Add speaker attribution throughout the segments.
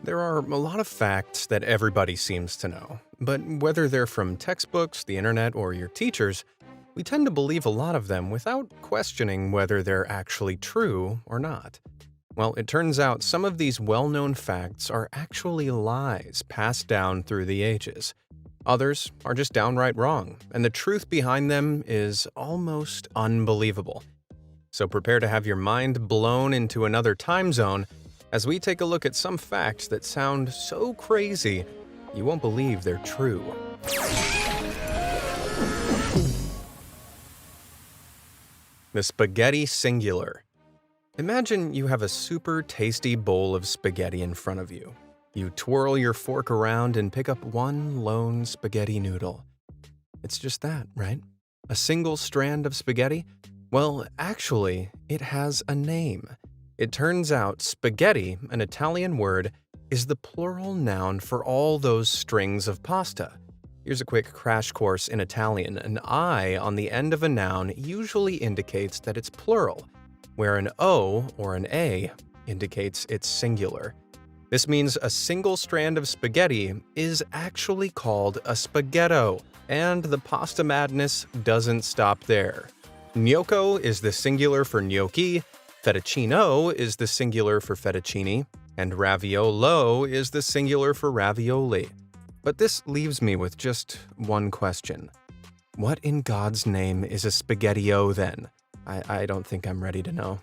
Speaker 1: There are a lot of facts that everybody seems to know, but whether they're from textbooks, the internet, or your teachers, we tend to believe a lot of them without questioning whether they're actually true or not. Well, it turns out some of these well-known facts are actually lies passed down through the ages. Others are just downright wrong, and the truth behind them is almost unbelievable. So prepare to have your mind blown into another time zone as we take a look at some facts that sound so crazy you won't believe they're true. The spaghetti singular. Imagine you have a super tasty bowl of spaghetti in front of you. You twirl your fork around and pick up one lone spaghetti noodle. It's just that, right? A single strand of spaghetti? Well, actually, it has a name. It turns out spaghetti, an Italian word, is the plural noun for all those strings of pasta. Here's a quick crash course in Italian. An I on the end of a noun usually indicates that it's plural, where an O or an A indicates it's singular. This means a single strand of spaghetti is actually called a spaghetto, and the pasta madness doesn't stop there. Gnocco is the singular for gnocchi, fettuccino is the singular for fettuccine, and raviolo is the singular for ravioli. But this leaves me with just one question. What in God's name is a spaghettio then? I don't think I'm ready to know.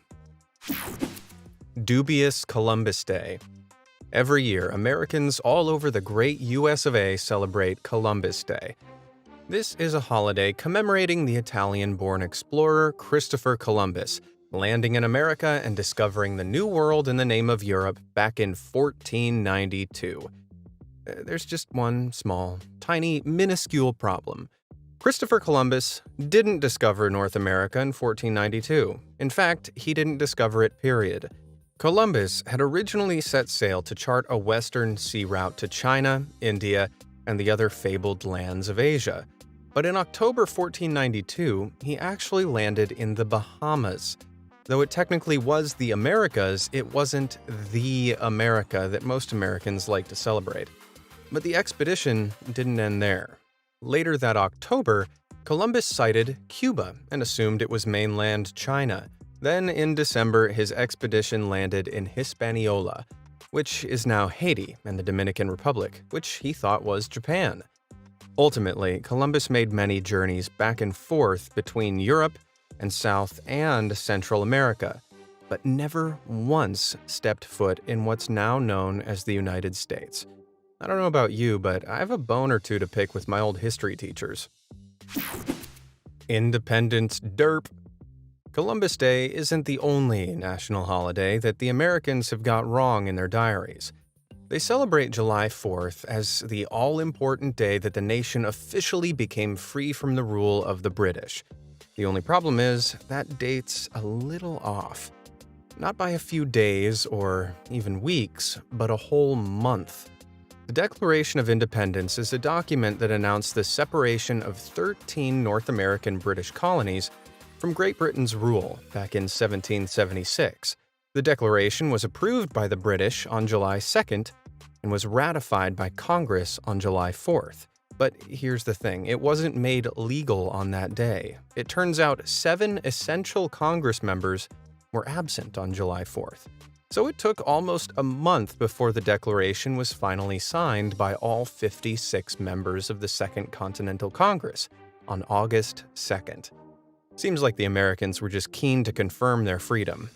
Speaker 1: Dubious Columbus Day. Every year, Americans all over the great US of A celebrate Columbus Day. This is a holiday commemorating the Italian-born explorer Christopher Columbus, landing in America and discovering the New World in the name of Europe back in 1492. There's just one small, tiny, minuscule problem. Christopher Columbus didn't discover North America in 1492. In fact, he didn't discover it, period. Columbus had originally set sail to chart a western sea route to China, India, and the other fabled lands of Asia. But in October 1492, he actually landed in the Bahamas. Though it technically was the Americas, it wasn't the America that most Americans like to celebrate. But the expedition didn't end there. Later that October, Columbus sighted Cuba and assumed it was mainland China. Then in December, his expedition landed in Hispaniola, which is now Haiti and the Dominican Republic, which he thought was Japan. Ultimately, Columbus made many journeys back and forth between Europe and South and Central America, but never once stepped foot in what's now known as the United States. I don't know about you, but I have a bone or two to pick with my old history teachers. Independence Derp. Columbus Day isn't the only national holiday that the Americans have got wrong in their diaries. They celebrate July 4th as the all-important day that the nation officially became free from the rule of the British. The only problem is that date's a little off. Not by a few days or even weeks, but a whole month. The Declaration of Independence is a document that announced the separation of 13 North American British colonies from Great Britain's rule back in 1776. The declaration was approved by the British on July 2nd and was ratified by Congress on July 4th. But here's the thing, it wasn't made legal on that day. It turns out 7 essential Congress members were absent on July 4th. So it took almost a month before the declaration was finally signed by all 56 members of the Second Continental Congress on August 2nd. Seems like the Americans were just keen to confirm their freedom.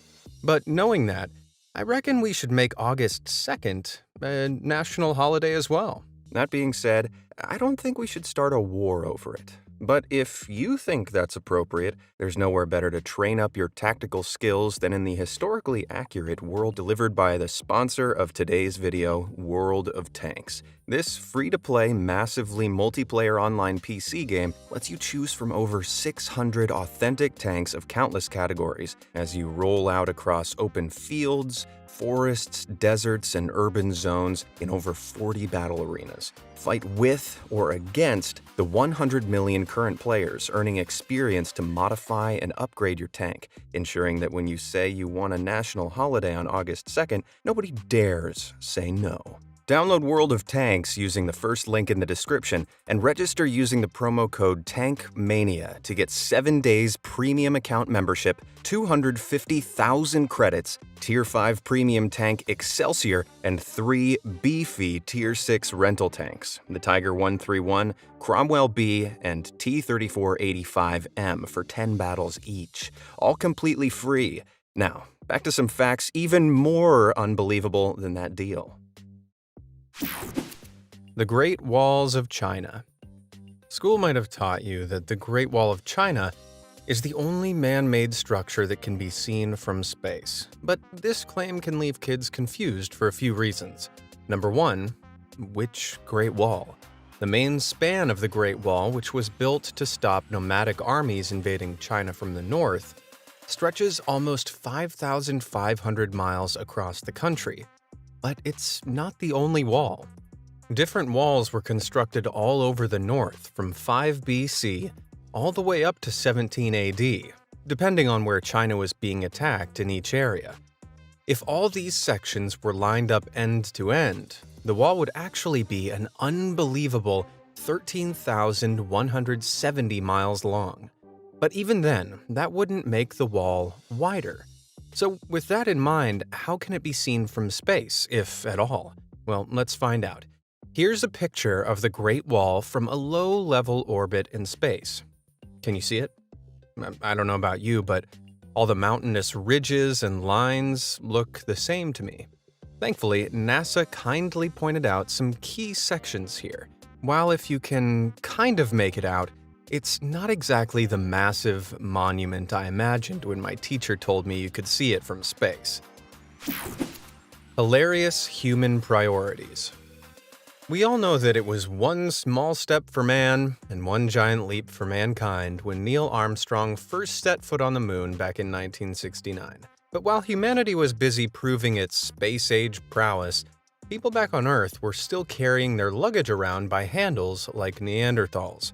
Speaker 1: But knowing that, I reckon we should make August 2nd a national holiday as well. That being said, I don't think we should start a war over it. But if you think that's appropriate, there's nowhere better to train up your tactical skills than in the historically accurate world delivered by the sponsor of today's video, World of Tanks. This free-to-play, massively multiplayer online PC game lets you choose from over 600 authentic tanks of countless categories as you roll out across open fields, forests, deserts, and urban zones in over 40 battle arenas. Fight with or against the 100 million current players, earning experience to modify and upgrade your tank, ensuring that when you say you want a national holiday on August 2nd, nobody dares say no. Download World of Tanks using the first link in the description and register using the promo code TANKMANIA to get 7 days premium account membership, 250,000 credits, Tier 5 premium tank Excelsior, and 3 beefy Tier 6 rental tanks, the Tiger 131, Cromwell B, and T-3485M for 10 battles each, all completely free. Now, back to some facts even more unbelievable than that deal. The Great Walls of China. School might have taught you that the Great Wall of China is the only man-made structure that can be seen from space. But this claim can leave kids confused for a few reasons. Number one, which Great Wall? The main span of the Great Wall, which was built to stop nomadic armies invading China from the north, stretches almost 5,500 miles across the country. But it's not the only wall. Different walls were constructed all over the north from 5 BC all the way up to 17 AD, depending on where China was being attacked in each area. If all these sections were lined up end to end, the wall would actually be an unbelievable 13,170 miles long. But even then, that wouldn't make the wall wider. So with that in mind, how can it be seen from space, if at all? Well, let's find out. Here's a picture of the Great Wall from a low-level orbit in space. Can you see it? I don't know about you, but all the mountainous ridges and lines look the same to me. Thankfully, NASA kindly pointed out some key sections here. While if you can kind of make it out, it's not exactly the massive monument I imagined when my teacher told me you could see it from space. Hilarious human priorities. We all know that it was one small step for man and one giant leap for mankind when Neil Armstrong first set foot on the moon back in 1969. But while humanity was busy proving its space-age prowess, people back on Earth were still carrying their luggage around by handles like Neanderthals.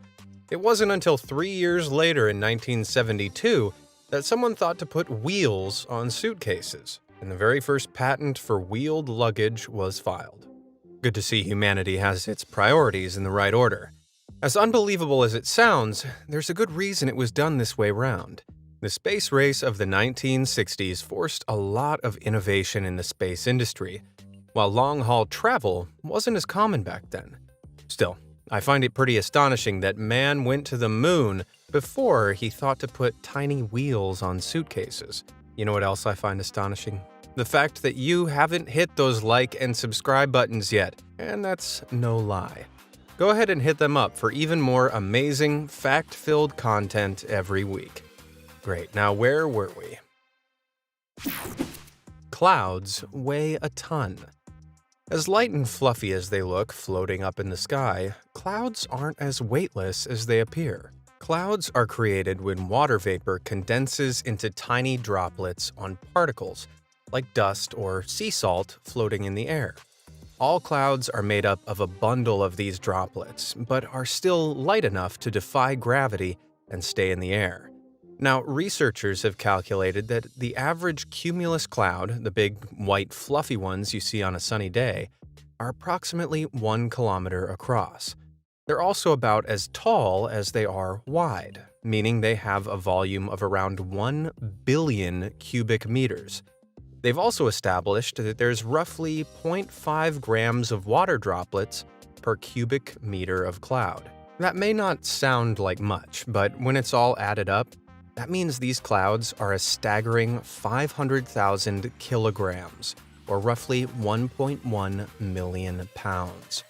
Speaker 1: It wasn't until 3 years later in 1972 that someone thought to put wheels on suitcases, and the very first patent for wheeled luggage was filed. Good to see humanity has its priorities in the right order. As unbelievable as it sounds, there's a good reason it was done this way round. The space race of the 1960s forced a lot of innovation in the space industry, while long-haul travel wasn't as common back then. Still, I find it pretty astonishing that man went to the moon before he thought to put tiny wheels on suitcases. You know what else I find astonishing? The fact that you haven't hit those like and subscribe buttons yet, and that's no lie. Go ahead and hit them up for even more amazing, fact-filled content every week. Great, now where were we? Clouds weigh a ton. As light and fluffy as they look floating up in the sky, clouds aren't as weightless as they appear. Clouds are created when water vapor condenses into tiny droplets on particles, like dust or sea salt floating in the air. All clouds are made up of a bundle of these droplets, but are still light enough to defy gravity and stay in the air. Now, researchers have calculated that the average cumulus cloud, the big white fluffy ones you see on a sunny day, are approximately 1 kilometer across. They're also about as tall as they are wide, meaning they have a volume of around 1 billion cubic meters. They've also established that there's roughly 0.5 grams of water droplets per cubic meter of cloud. That may not sound like much, but when it's all added up, that means these clouds are a staggering 500,000 kilograms, or roughly 1.1 million pounds.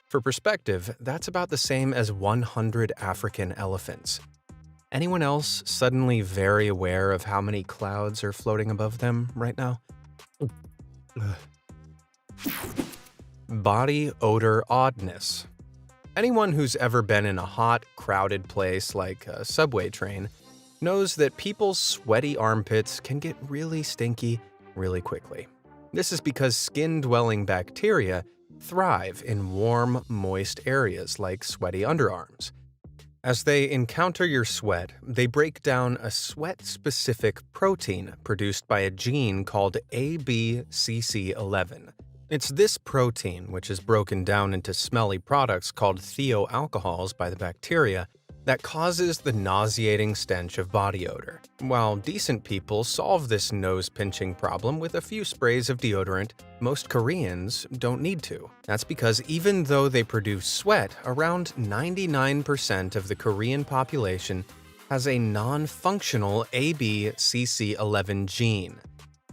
Speaker 1: For perspective, that's about the same as 100 African elephants. Anyone else suddenly very aware of how many clouds are floating above them right now? body odor oddness. Anyone who's ever been in a hot, crowded place like a subway train knows that people's sweaty armpits can get really stinky really quickly. This is because skin-dwelling bacteria thrive in warm, moist areas like sweaty underarms. As they encounter your sweat, they break down a sweat-specific protein produced by a gene called ABCC11. It's this protein, which is broken down into smelly products called thioalcohols by the bacteria, that causes the nauseating stench of body odor. While decent people solve this nose-pinching problem with a few sprays of deodorant, most Koreans don't need to. That's because even though they produce sweat, around 99% of the Korean population has a non-functional ABCC11 gene.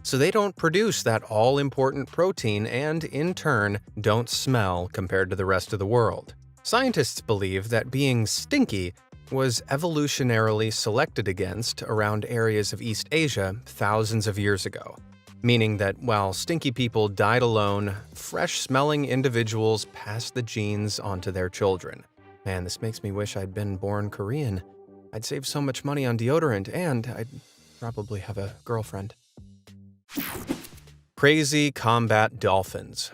Speaker 1: So they don't produce that all-important protein and, in turn, don't smell compared to the rest of the world. Scientists believe that being stinky was evolutionarily selected against around areas of East Asia thousands of years ago, meaning that while stinky people died alone, fresh-smelling individuals passed the genes onto their children. Man, this makes me wish I'd been born Korean. I'd save so much money on deodorant, and I'd probably have a girlfriend. Crazy combat dolphins.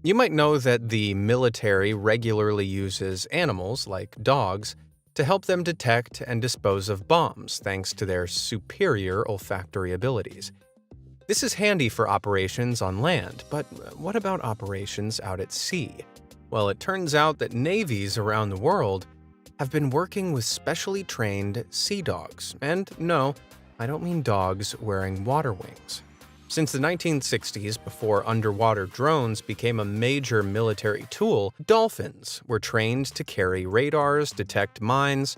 Speaker 1: You might know that the military regularly uses animals, like dogs, to help them detect and dispose of bombs thanks to their superior olfactory abilities. This is handy for operations on land, but what about operations out at sea? Well, it turns out that navies around the world have been working with specially trained sea dogs. And no, I don't mean dogs wearing water wings. Since the 1960s, before underwater drones became a major military tool, dolphins were trained to carry radars, detect mines,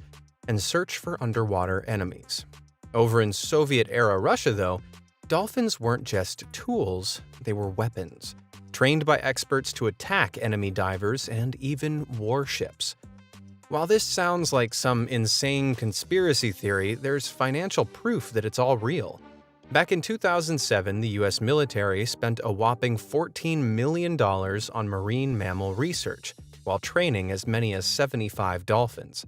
Speaker 1: and search for underwater enemies. Over in Soviet-era Russia, though, dolphins weren't just tools, they were weapons, trained by experts to attack enemy divers and even warships. While this sounds like some insane conspiracy theory, there's financial proof that it's all real. Back in 2007, the U.S. military spent a whopping $14 million on marine mammal research, while training as many as 75 dolphins.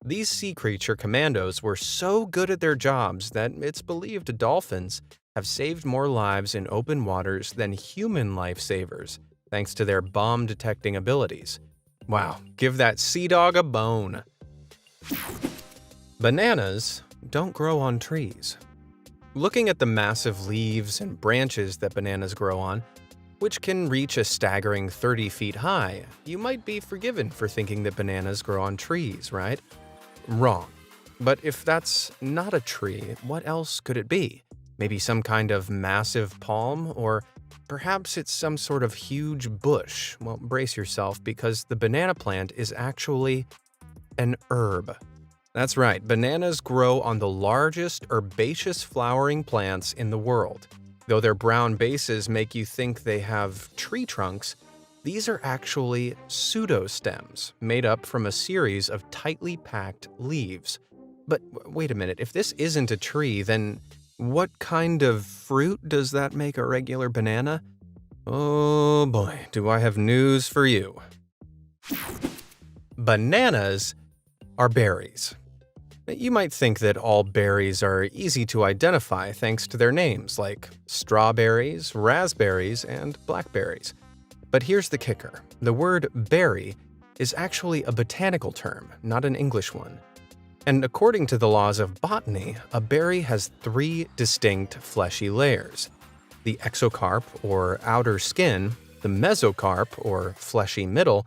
Speaker 1: These sea creature commandos were so good at their jobs that it's believed dolphins have saved more lives in open waters than human lifesavers, thanks to their bomb-detecting abilities. Wow, give that sea dog a bone. Bananas don't grow on trees. Looking at the massive leaves and branches that bananas grow on, which can reach a staggering 30 feet high, you might be forgiven for thinking that bananas grow on trees, right? Wrong. But if that's not a tree, what else could it be? Maybe some kind of massive palm, or perhaps it's some sort of huge bush. Well, brace yourself, because the banana plant is actually an herb. That's right, bananas grow on the largest herbaceous flowering plants in the world. Though their brown bases make you think they have tree trunks, these are actually pseudostems made up from a series of tightly packed leaves. But wait a minute, if this isn't a tree, then what kind of fruit does that make a regular banana? Oh boy, do I have news for you. Bananas are berries. You might think that all berries are easy to identify thanks to their names, like strawberries, raspberries, and blackberries. But here's the kicker. The word berry is actually a botanical term, not an English one. And according to the laws of botany, a berry has 3 distinct fleshy layers: the exocarp, or outer skin, the mesocarp, or fleshy middle,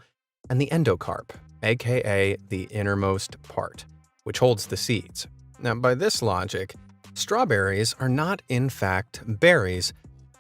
Speaker 1: and the endocarp, aka the innermost part, which holds the seeds. Now, by this logic, strawberries are not in fact berries,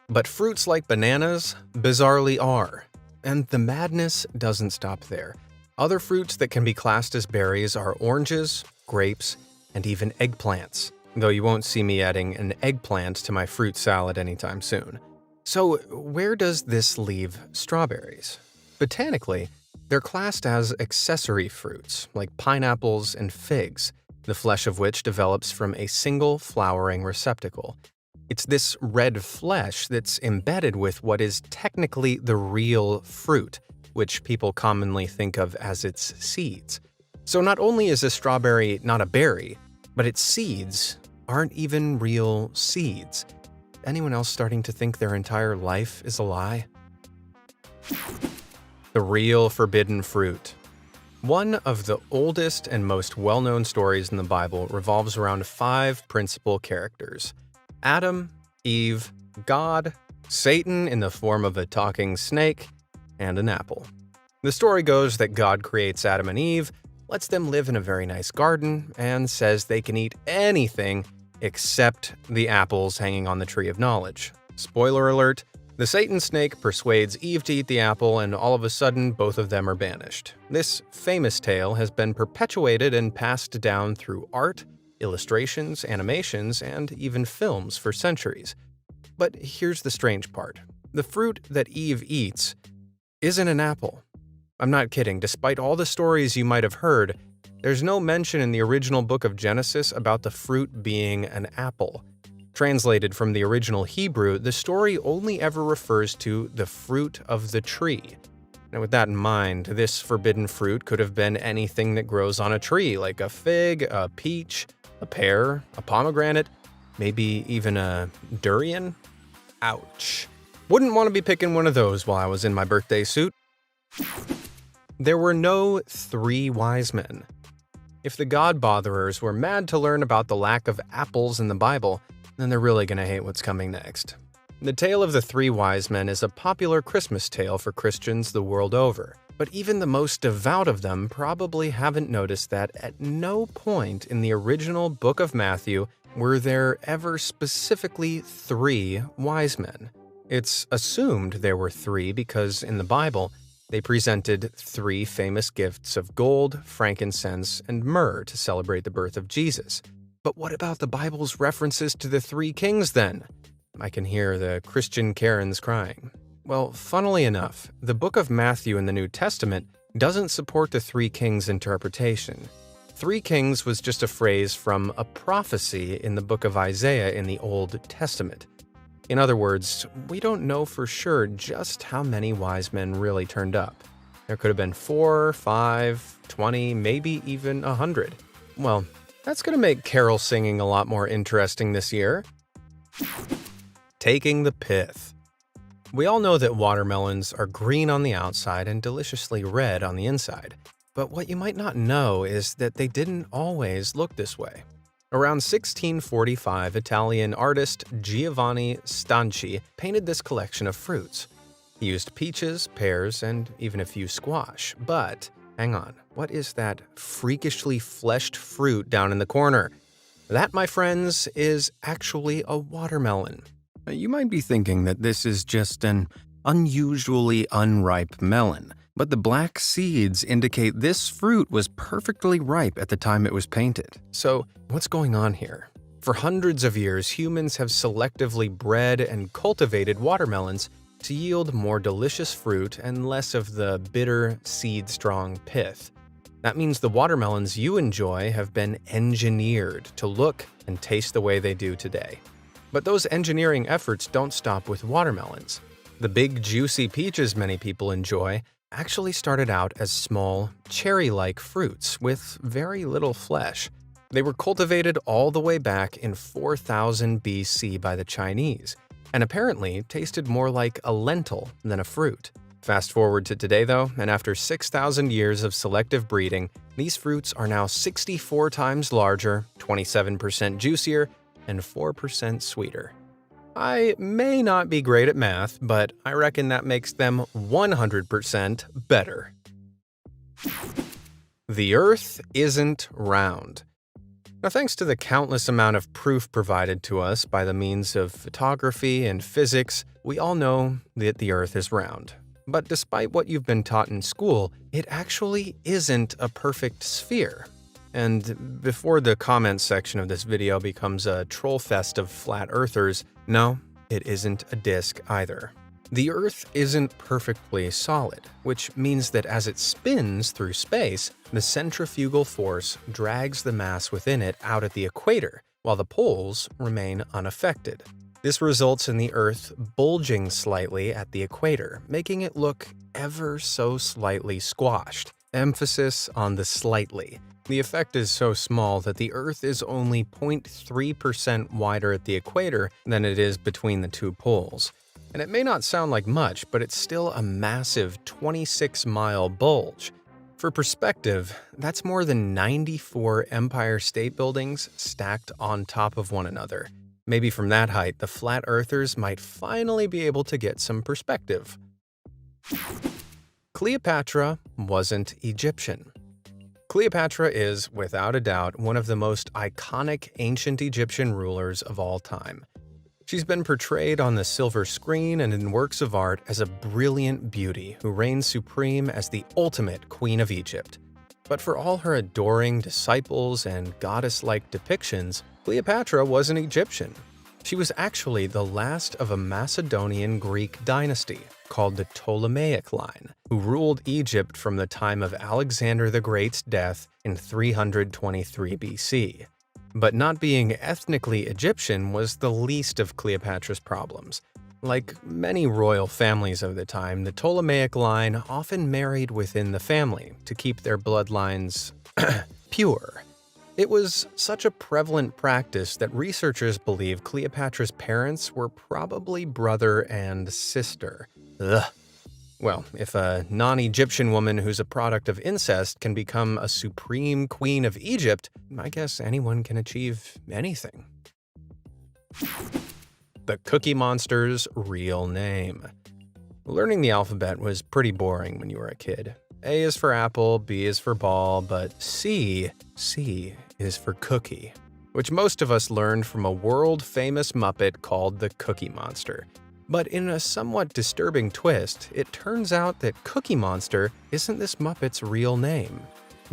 Speaker 1: but fruits like bananas bizarrely are. And the madness doesn't stop there. Other fruits that can be classed as berries are oranges, grapes, and even eggplants, though you won't see me adding an eggplant to my fruit salad anytime soon. So where does this leave strawberries? Botanically, they're classed as accessory fruits, like pineapples and figs, the flesh of which develops from a single flowering receptacle. It's this red flesh that's embedded with what is technically the real fruit, which people commonly think of as its seeds. So not only is a strawberry not a berry, but its seeds aren't even real seeds. Anyone else starting to think their entire life is a lie? The real forbidden fruit. One of the oldest and most well-known stories in the Bible revolves around 5 principal characters: Adam, Eve, God, Satan in the form of a talking snake, and an apple. The story goes that God creates Adam and Eve, lets them live in a very nice garden, and says they can eat anything except the apples hanging on the tree of knowledge. Spoiler alert, the Satan snake persuades Eve to eat the apple, and all of a sudden, both of them are banished. This famous tale has been perpetuated and passed down through art, illustrations, animations, and even films for centuries. But here's the strange part. The fruit that Eve eats isn't an apple. I'm not kidding. Despite all the stories you might have heard, there's no mention in the original book of Genesis about the fruit being an apple. Translated from the original Hebrew, the story only ever refers to the fruit of the tree. Now, with that in mind, this forbidden fruit could have been anything that grows on a tree, like a fig, a peach, a pear, a pomegranate, maybe even a durian. Ouch. Wouldn't want to be picking one of those while I was in my birthday suit. There were no 3 wise men. If the God-botherers were mad to learn about the lack of apples in the Bible, then they're really going to hate what's coming next. The tale of the 3 wise men is a popular Christmas tale for Christians the world over, but even the most devout of them probably haven't noticed that at no point in the original book of Matthew were there ever specifically 3 wise men. It's assumed there were 3 because in the Bible, they presented 3 famous gifts of gold, frankincense, and myrrh to celebrate the birth of Jesus. But what about the Bible's references to the 3 kings then? I can hear the Christian Karens crying. Well, funnily enough, the book of Matthew in the New Testament doesn't support the 3 kings interpretation. 3 kings was just a phrase from a prophecy in the book of Isaiah in the Old Testament. In other words, we don't know for sure just how many wise men really turned up. There could have been 4, 5, 20, maybe even 100. Well, that's going to make carol singing a lot more interesting this year. Taking the pith. We all know that watermelons are green on the outside and deliciously red on the inside. But what you might not know is that they didn't always look this way. Around 1645, Italian artist Giovanni Stanchi painted this collection of fruits. He used peaches, pears, and even a few squash. But hang on, what is that freakishly fleshed fruit down in the corner? That, my friends, is actually a watermelon. You might be thinking that this is just an unusually unripe melon, but the black seeds indicate this fruit was perfectly ripe at the time it was painted. So, what's going on here? For hundreds of years, humans have selectively bred and cultivated watermelons to yield more delicious fruit and less of the bitter, seed-strong pith. That means the watermelons you enjoy have been engineered to look and taste the way they do today. But those engineering efforts don't stop with watermelons. The big, juicy peaches many people enjoy actually started out as small, cherry-like fruits with very little flesh. They were cultivated all the way back in 4000 BC by the Chinese, and apparently tasted more like a lentil than a fruit. Fast forward to today though, and after 6,000 years of selective breeding, these fruits are now 64 times larger, 27% juicier, and 4% sweeter. I may not be great at math, but I reckon that makes them 100% better. The Earth isn't round. Now, thanks to the countless amount of proof provided to us by the means of photography and physics, we all know that the Earth is round. But despite what you've been taught in school, it actually isn't a perfect sphere. And before the comments section of this video becomes a troll fest of flat earthers, no, it isn't a disk either. The Earth isn't perfectly solid, which means that as it spins through space, the centrifugal force drags the mass within it out at the equator, while the poles remain unaffected. This results in the Earth bulging slightly at the equator, making it look ever so slightly squashed. Emphasis on the slightly. The effect is so small that the Earth is only 0.3% wider at the equator than it is between the two poles. And it may not sound like much, but it's still a massive 26-mile bulge. For perspective, that's more than 94 Empire State Buildings stacked on top of one another. Maybe from that height, the flat earthers might finally be able to get some perspective. Cleopatra wasn't Egyptian. Cleopatra is, without a doubt, one of the most iconic ancient Egyptian rulers of all time. She's been portrayed on the silver screen and in works of art as a brilliant beauty who reigns supreme as the ultimate queen of Egypt. But for all her adoring disciples and goddess-like depictions, Cleopatra wasn't Egyptian. She was actually the last of a Macedonian Greek dynasty called the Ptolemaic line, who ruled Egypt from the time of Alexander the Great's death in 323 BC. But not being ethnically Egyptian was the least of Cleopatra's problems. Like many royal families of the time, the Ptolemaic line often married within the family to keep their bloodlines pure. It was such a prevalent practice that researchers believe Cleopatra's parents were probably brother and sister. Ugh. Well, if a non-Egyptian woman who's a product of incest can become a supreme queen of Egypt, I guess anyone can achieve anything. The Cookie Monster's real name. Learning the alphabet was pretty boring when you were a kid. A is for apple, B is for ball, but C is for cookie, which most of us learned from a world-famous Muppet called the Cookie Monster. But in a somewhat disturbing twist, it turns out that Cookie Monster isn't this Muppet's real name.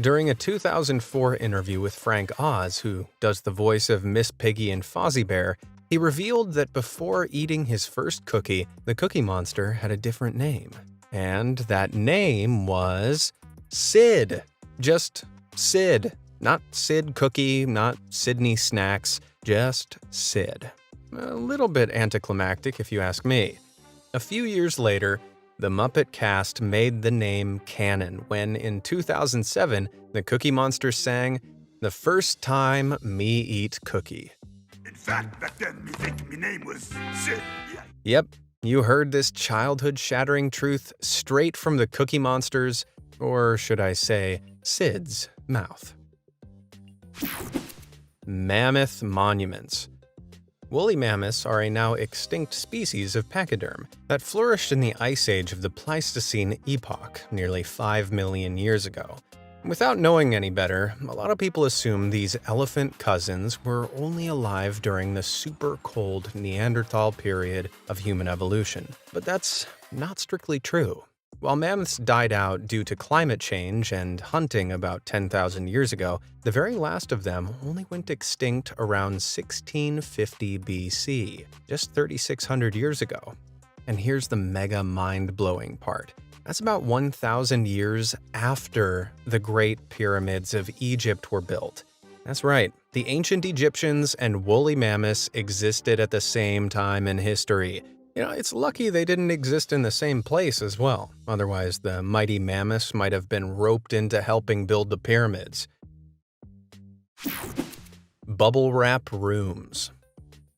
Speaker 1: During a 2004 interview with Frank Oz, who does the voice of Miss Piggy and Fozzie Bear, he revealed that before eating his first cookie, the Cookie Monster had a different name. And that name was Sid. Just Sid. Not Sid Cookie, not Sydney Snacks, just Sid. A little bit anticlimactic if you ask me. A few years later, the Muppet cast made the name canon when, in 2007, the Cookie Monster sang, "The First Time Me Eat Cookie."
Speaker 2: In fact, back then, me think me name was Sid. Yeah.
Speaker 1: Yep, you heard this childhood-shattering truth straight from the Cookie Monster's, or should I say, Sid's, mouth. Mammoth monuments. Woolly mammoths are a now extinct species of pachyderm that flourished in the Ice Age of the Pleistocene epoch, nearly 5 million years ago. Without knowing any better, a lot of people assume these elephant cousins were only alive during the super cold Neanderthal period of human evolution. But that's not strictly true. While mammoths died out due to climate change and hunting about 10,000 years ago, the very last of them only went extinct around 1650 BC, just 3,600 years ago. And here's the mega mind-blowing part. That's about 1,000 years after the Great Pyramids of Egypt were built. That's right, the ancient Egyptians and woolly mammoths existed at the same time in history. You know, it's lucky they didn't exist in the same place as well. Otherwise, the mighty mammoths might have been roped into helping build the pyramids. Bubble wrap rooms.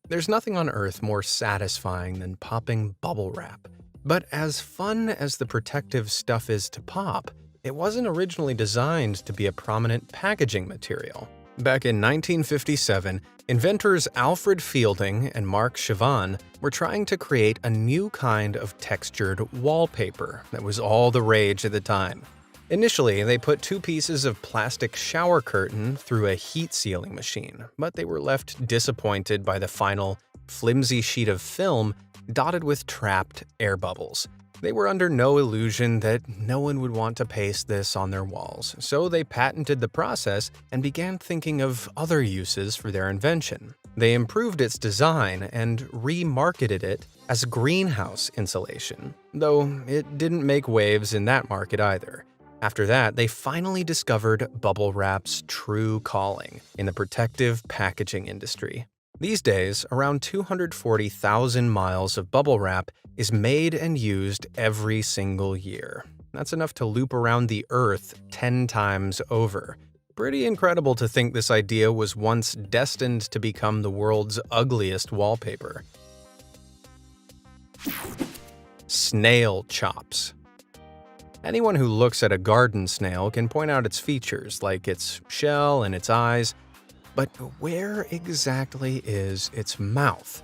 Speaker 1: There's nothing on Earth more satisfying than popping bubble wrap. But as fun as the protective stuff is to pop, it wasn't originally designed to be a prominent packaging material. Back in 1957, inventors Alfred Fielding and Mark Chavan were trying to create a new kind of textured wallpaper that was all the rage at the time. Initially, they put 2 pieces of plastic shower curtain through a heat sealing machine, but they were left disappointed by the final, flimsy sheet of film dotted with trapped air bubbles. They were under no illusion that no one would want to paste this on their walls, so they patented the process and began thinking of other uses for their invention. They improved its design and remarketed it as greenhouse insulation, though it didn't make waves in that market either. After that, they finally discovered bubble wrap's true calling in the protective packaging industry. These days, around 240,000 miles of bubble wrap is made and used every single year. That's enough to loop around the Earth 10 times over. Pretty incredible to think this idea was once destined to become the world's ugliest wallpaper. Snail chops. Anyone who looks at a garden snail can point out its features, like its shell and its eyes, but where exactly is its mouth?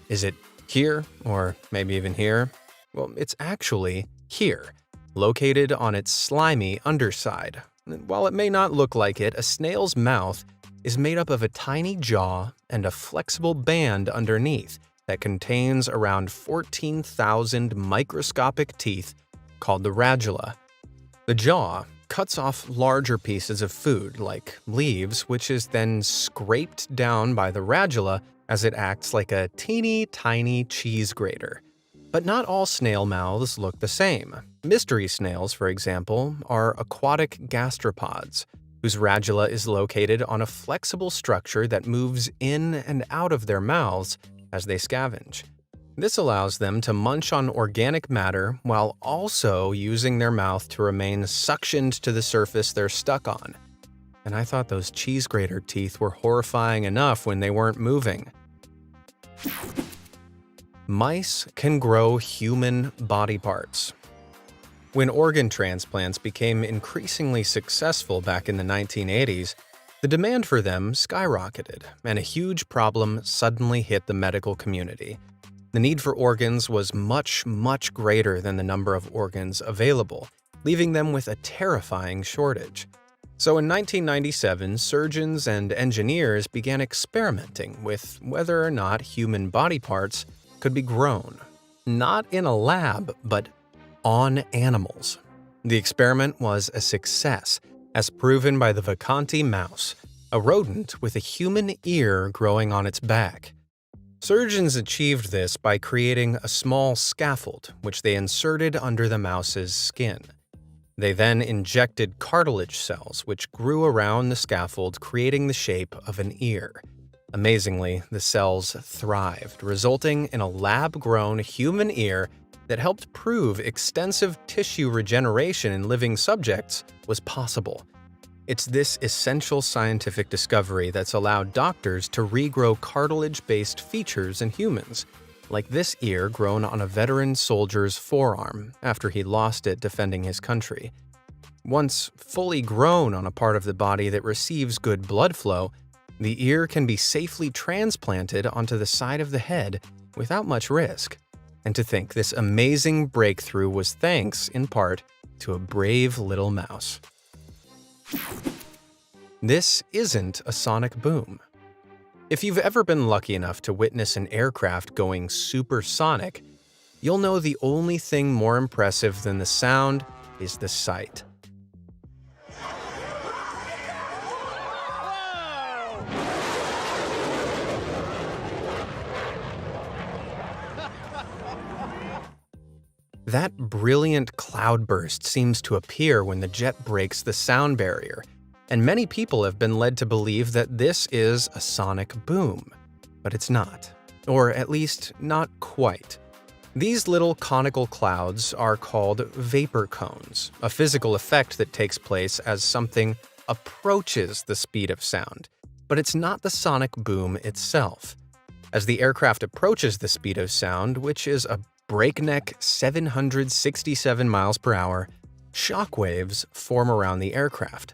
Speaker 1: Is it here, or maybe even here? Well, it's actually here, located on its slimy underside. While it may not look like it, a snail's mouth is made up of a tiny jaw and a flexible band underneath that contains around 14,000 microscopic teeth called the radula. The jaw cuts off larger pieces of food, like leaves, which is then scraped down by the radula as it acts like a teeny tiny cheese grater. But not all snail mouths look the same. Mystery snails, for example, are aquatic gastropods, whose radula is located on a flexible structure that moves in and out of their mouths as they scavenge. This allows them to munch on organic matter while also using their mouth to remain suctioned to the surface they're stuck on. And I thought those cheese grater teeth were horrifying enough when they weren't moving. Mice can grow human body parts. When organ transplants became increasingly successful back in the 1980s, the demand for them skyrocketed, and a huge problem suddenly hit the medical community. The need for organs was much, much greater than the number of organs available, leaving them with a terrifying shortage. So in 1997, surgeons and engineers began experimenting with whether or not human body parts could be grown, not in a lab, but on animals. The experiment was a success, as proven by the Vacanti mouse, a rodent with a human ear growing on its back. Surgeons achieved this by creating a small scaffold, which they inserted under the mouse's skin. They then injected cartilage cells, which grew around the scaffold, creating the shape of an ear. Amazingly, the cells thrived, resulting in a lab-grown human ear that helped prove extensive tissue regeneration in living subjects was possible. It's this essential scientific discovery that's allowed doctors to regrow cartilage-based features in humans, like this ear grown on a veteran soldier's forearm after he lost it defending his country. Once fully grown on a part of the body that receives good blood flow, the ear can be safely transplanted onto the side of the head without much risk. And to think this amazing breakthrough was thanks, in part, to a brave little mouse. This isn't a sonic boom. If you've ever been lucky enough to witness an aircraft going supersonic, you'll know the only thing more impressive than the sound is the sight. That brilliant cloudburst seems to appear when the jet breaks the sound barrier, and many people have been led to believe that this is a sonic boom. But it's not, or at least not quite. These little conical clouds are called vapor cones, a physical effect that takes place as something approaches the speed of sound. But it's not the sonic boom itself. As the aircraft approaches the speed of sound, which is a breakneck 767 miles per hour, shockwaves form around the aircraft.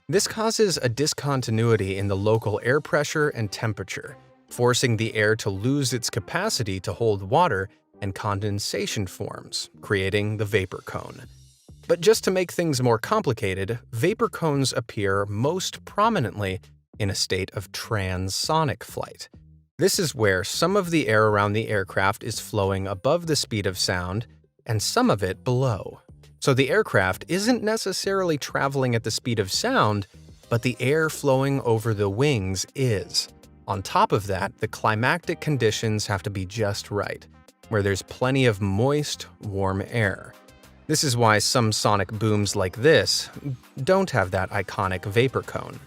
Speaker 1: This causes a discontinuity in the local air pressure and temperature, forcing the air to lose its capacity to hold water, and condensation forms, creating the vapor cone. But just to make things more complicated, vapor cones appear most prominently in a state of transonic flight. This is where some of the air around the aircraft is flowing above the speed of sound and some of it below. So the aircraft isn't necessarily traveling at the speed of sound, but the air flowing over the wings is. On top of that, the climactic conditions have to be just right, where there's plenty of moist, warm air. This is why some sonic booms like this don't have that iconic vapor cone.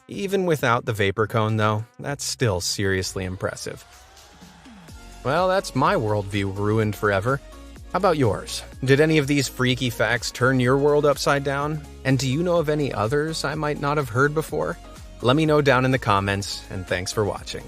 Speaker 1: Even without the vapor cone, though, that's still seriously impressive. Well, that's my worldview ruined forever. How about yours? Did any of these freaky facts turn your world upside down? And do you know of any others I might not have heard before? Let me know down in the comments, and thanks for watching.